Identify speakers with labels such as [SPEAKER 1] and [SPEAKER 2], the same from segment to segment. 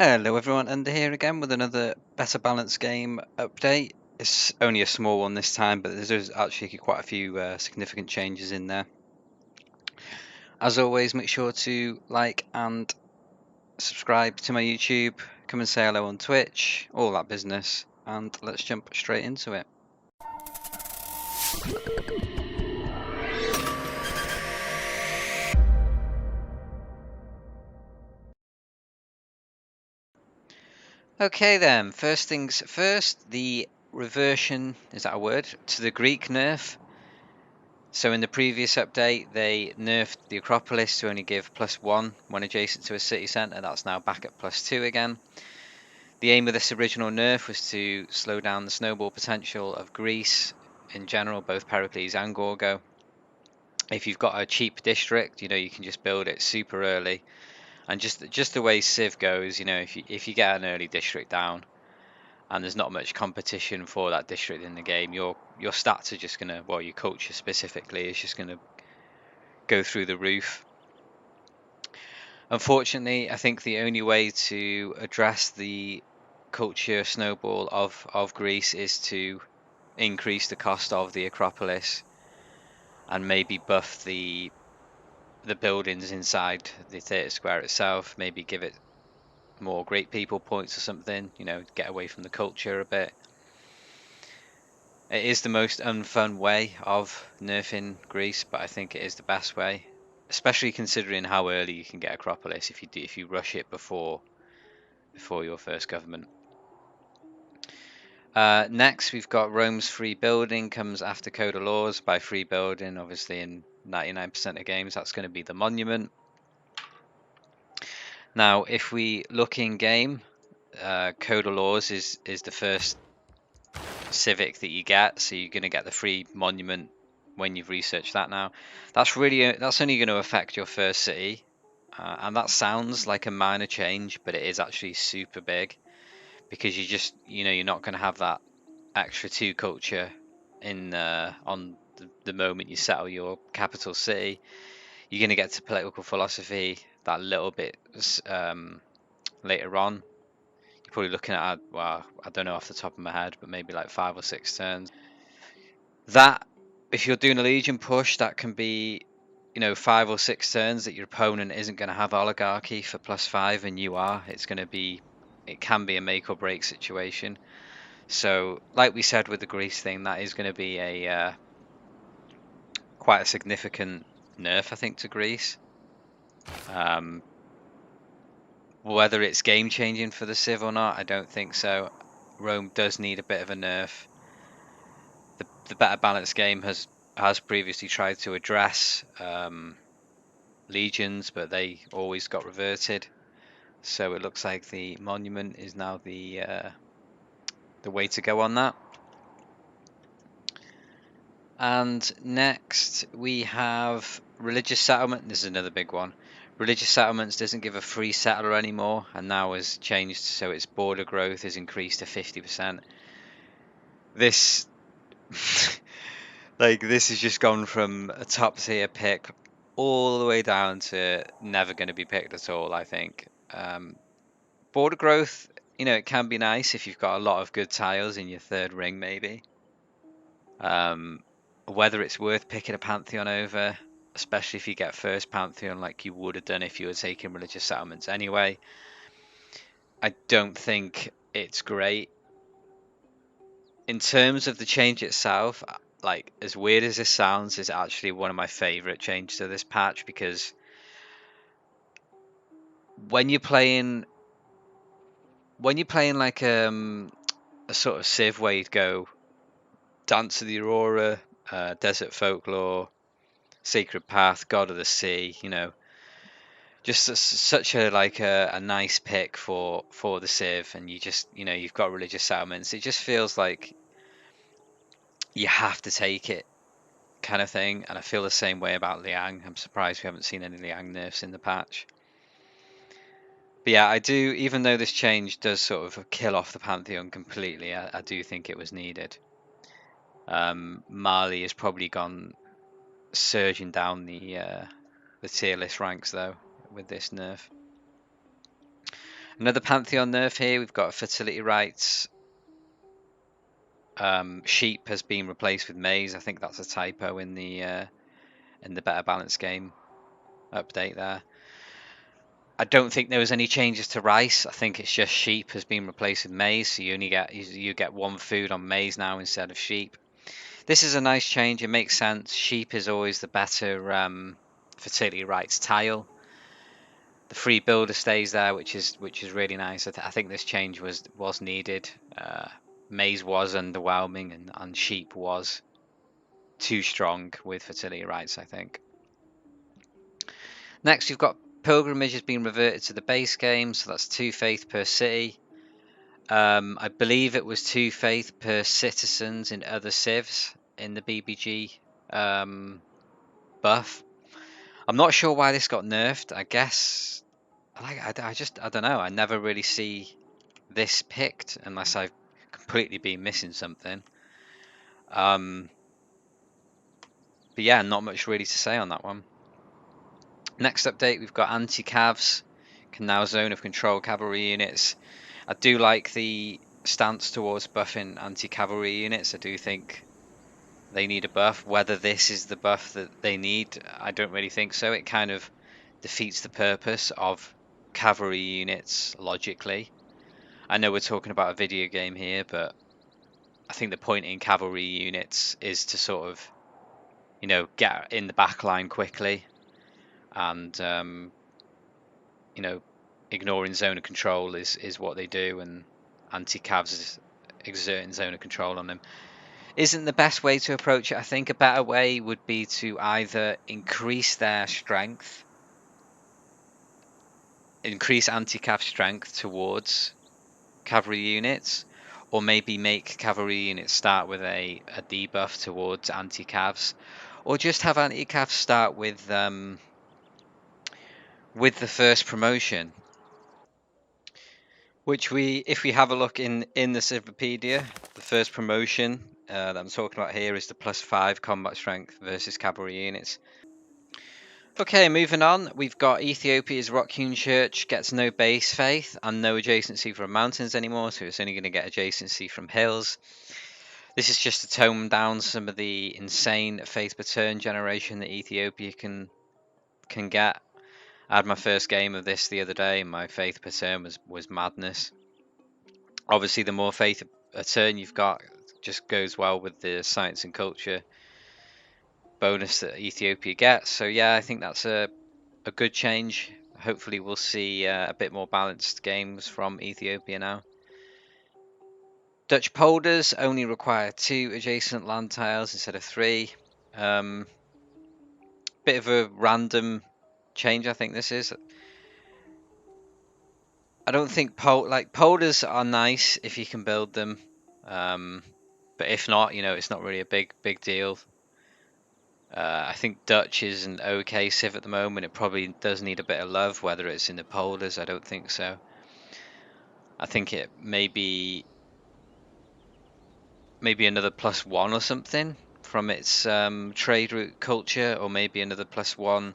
[SPEAKER 1] Hello everyone, and here again with another Better Balance game update. It's only a small one this time, but there's actually quite a few significant changes in there. As always, make sure to like and subscribe to my YouTube, come and say hello on Twitch, all that business, and let's jump straight into it. Okay then, first things first, the reversion, is that a word, to the Greek nerf. So in the previous update, they nerfed the Acropolis to only give +1 when adjacent to a city centre. That's now back at +2 again. The aim of this original nerf was to slow down the snowball potential of Greece in general, both Pericles and Gorgo. If you've got a cheap district, you can just build it super early. And just the way Civ goes, if you get an early district down and there's not much competition for that district in the game, your stats are just gonna, well, your culture specifically is just gonna go through the roof. Unfortunately, I think the only way to address the culture snowball of Greece is to increase the cost of the Acropolis and maybe buff the buildings inside the theatre square itself, maybe give it more great people points or something, get away from the culture a bit. It is the most unfun way of nerfing Greece, but I think it is the best way, especially considering how early you can get Acropolis if you rush it before your first government. Next, we've got Rome's free building comes after Code of Laws. By free building, obviously in 99% of games, that's going to be the monument. Now, if we look in game, Code of Laws is the first civic that you get, so you're going to get the free monument when you've researched that. Now, that's only going to affect your first city, and that sounds like a minor change, but it is actually super big because you're not going to have that extra 2 culture in on the moment you settle your capital city. You're going to get to political philosophy that little bit later on. You're probably looking at, well, I don't know off the top of my head, but maybe like 5 or 6 turns. That, if you're doing a legion push, that can be 5 or 6 turns that your opponent isn't going to have oligarchy for +5 and you are. It can be a make or break situation. So, like we said with the Greece thing, that is going to be a quite a significant nerf, I think, to Greece. Whether it's game changing for the Civ or not, I don't think so. Rome does need a bit of a nerf. The better balanced game has previously tried to address legions, but they always got reverted. So it looks like the monument is now the way to go on that. And next we have religious settlement. This is another big one. Religious settlements doesn't give a free settler anymore, and now has changed so its border growth is increased to 50%. This this has just gone from a top tier pick all the way down to never going to be picked at all, I think. Border growth, it can be nice if you've got a lot of good tiles in your third ring, maybe. Whether it's worth picking a Pantheon over, especially if you get first Pantheon like you would have done if you were taking religious settlements anyway, I don't think it's great. In terms of the change itself, like, as weird as this sounds, is actually one of my favorite changes to this patch, because when you're playing like a sort of Civ where you'd go Dance of the Aurora, Desert Folklore, Sacred Path, God of the Sea, just such a nice pick for the Civ, and you've got religious settlements. It just feels like you have to take it, kind of thing. And I feel the same way about Liang. I'm surprised we haven't seen any Liang nerfs in the patch. But yeah, I do, even though this change does sort of kill off the Pantheon completely, I do think it was needed. Mali has probably gone surging down the tier list ranks though with this nerf. Another Pantheon nerf here. We've got fertility rights. Sheep has been replaced with maize. I think that's a typo in the Better Balance game update there. I don't think there was any changes to rice. I think it's just sheep has been replaced with maize, so you only get one food on maize now instead of sheep. This is a nice change. It makes sense. Sheep is always the better fertility rights tile. The free builder stays there, which is really nice. I think this change was needed. Maize was underwhelming, and sheep was too strong with fertility rights, I think. Next, you've got pilgrimage has been reverted to the base game, so that's 2 faith per city. I believe it was 2 faith per citizens in other civs in the BBG buff. I'm not sure why this got nerfed. I guess I don't know. I never really see this picked unless I've completely been missing something. But yeah, not much really to say on that one. Next update, we've got AntiCavs can now zone of control cavalry units. I do like the stance towards buffing anti-cavalry units. I do think they need a buff. Whether this is the buff that they need, I don't really think so. It kind of defeats the purpose of cavalry units logically. I know we're talking about a video game here, but I think the point in cavalry units is to sort of, get in the back line quickly and, ignoring zone of control is what they do, and anti-cavs is exerting zone of control on them. Isn't the best way to approach it. I think a better way would be to either increase their strength, increase anti-cav strength towards cavalry units, or maybe make cavalry units start with a debuff towards anti-cavs, or just have anti-cavs start with the first promotion, which if we have a look in the Civipedia, the first promotion that I'm talking about here is the +5 combat strength versus cavalry units. Okay, moving on, we've got Ethiopia's rock-hewn church gets no base faith and no adjacency from mountains anymore, so it's only going to get adjacency from hills. This is just to tone down some of the insane faith per turn generation that Ethiopia can get. I had my first game of this the other day, and my faith per turn was madness. Obviously, the more faith a turn you've got, just goes well with the science and culture bonus that Ethiopia gets. So yeah, I think that's a good change. Hopefully we'll see a bit more balanced games from Ethiopia now. Dutch polders only require 2 adjacent land tiles instead of 3. Bit of a random change, I think this is. I don't think polders are nice if you can build them, but if not, it's not really a big deal. I think Dutch is an okay civ at the moment. It probably does need a bit of love, whether it's in the polders. I don't think so. I think it maybe another +1 or something from its trade route culture, or maybe another +1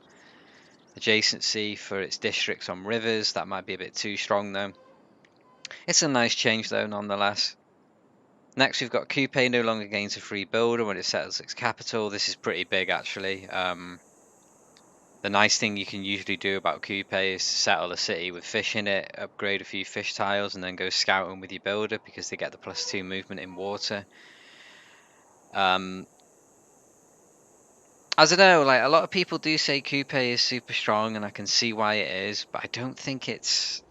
[SPEAKER 1] adjacency for its districts on rivers. That might be a bit too strong though. It's a nice change though, nonetheless. Next, we've got Coupe no longer gains a free builder when it settles its capital. This is pretty big, actually. The nice thing you can usually do about Coupe is to settle a city with fish in it, upgrade a few fish tiles, and then go scouting with your builder because they get the +2 movement in water. I don't know, like a lot of people do say Coupe is super strong, and I can see why it is, but I don't think it's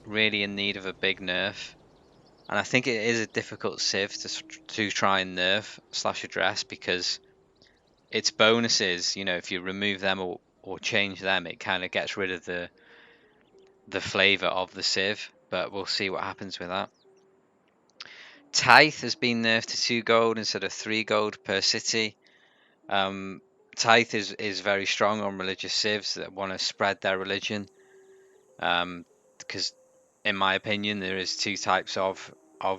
[SPEAKER 1] really in need of a big nerf. And I think it is a difficult civ to try and nerf / address, because its bonuses, if you remove them or change them, it kind of gets rid of the flavor of the civ. But we'll see what happens with that. Tithe has been nerfed to 2 gold instead of 3 gold per city. Tithe is very strong on religious civs that want to spread their religion, because in my opinion there is 2 types of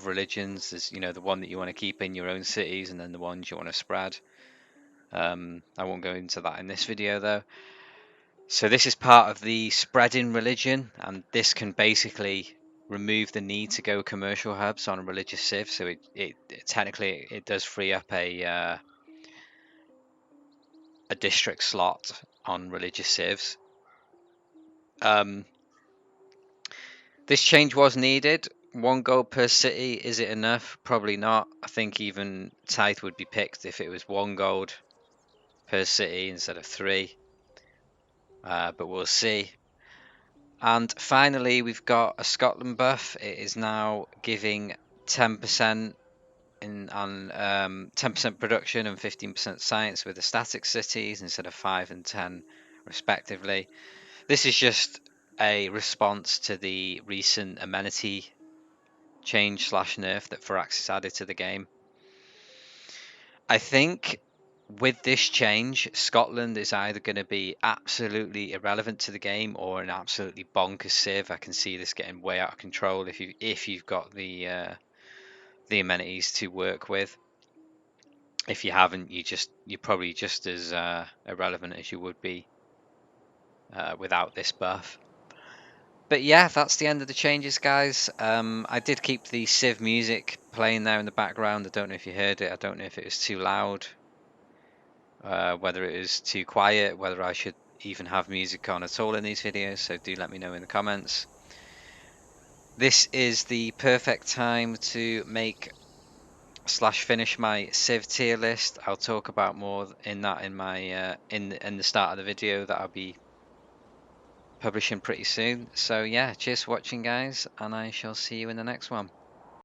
[SPEAKER 1] religions. There's the one that you want to keep in your own cities, and then the ones you want to spread. I won't go into that in this video though. So this is part of the spreading religion, and this can basically remove the need to go commercial hubs on a religious civ. So it technically it does free up a district slot on religious civs. This change was needed. 1 gold per city, is it enough? Probably not. I think even Tithe would be picked if it was 1 gold per city instead of 3. But we'll see. And finally, we've got a Scotland buff. It is now giving 10% on 10% production and 15% science with the static cities instead of 5 and 10 respectively. This is just a response to the recent amenity change / nerf that Firaxis added to the game. I think with this change, Scotland is either going to be absolutely irrelevant to the game or an absolutely bonkers civ. I can see this getting way out of control if you've got the amenities to work with. If you haven't, you're probably just as irrelevant as you would be without this buff. But yeah, that's the end of the changes, guys. I did keep the Civ music playing there in the background. I don't know if you heard it. I don't know if it was too loud, whether it was too quiet, whether I should even have music on at all in these videos. So do let me know in the comments. This is the perfect time to make / finish my Civ tier list. I'll talk about more in that in my in the start of the video that I'll be publishing pretty soon. So yeah, cheers for watching, guys, and I shall see you in the next one.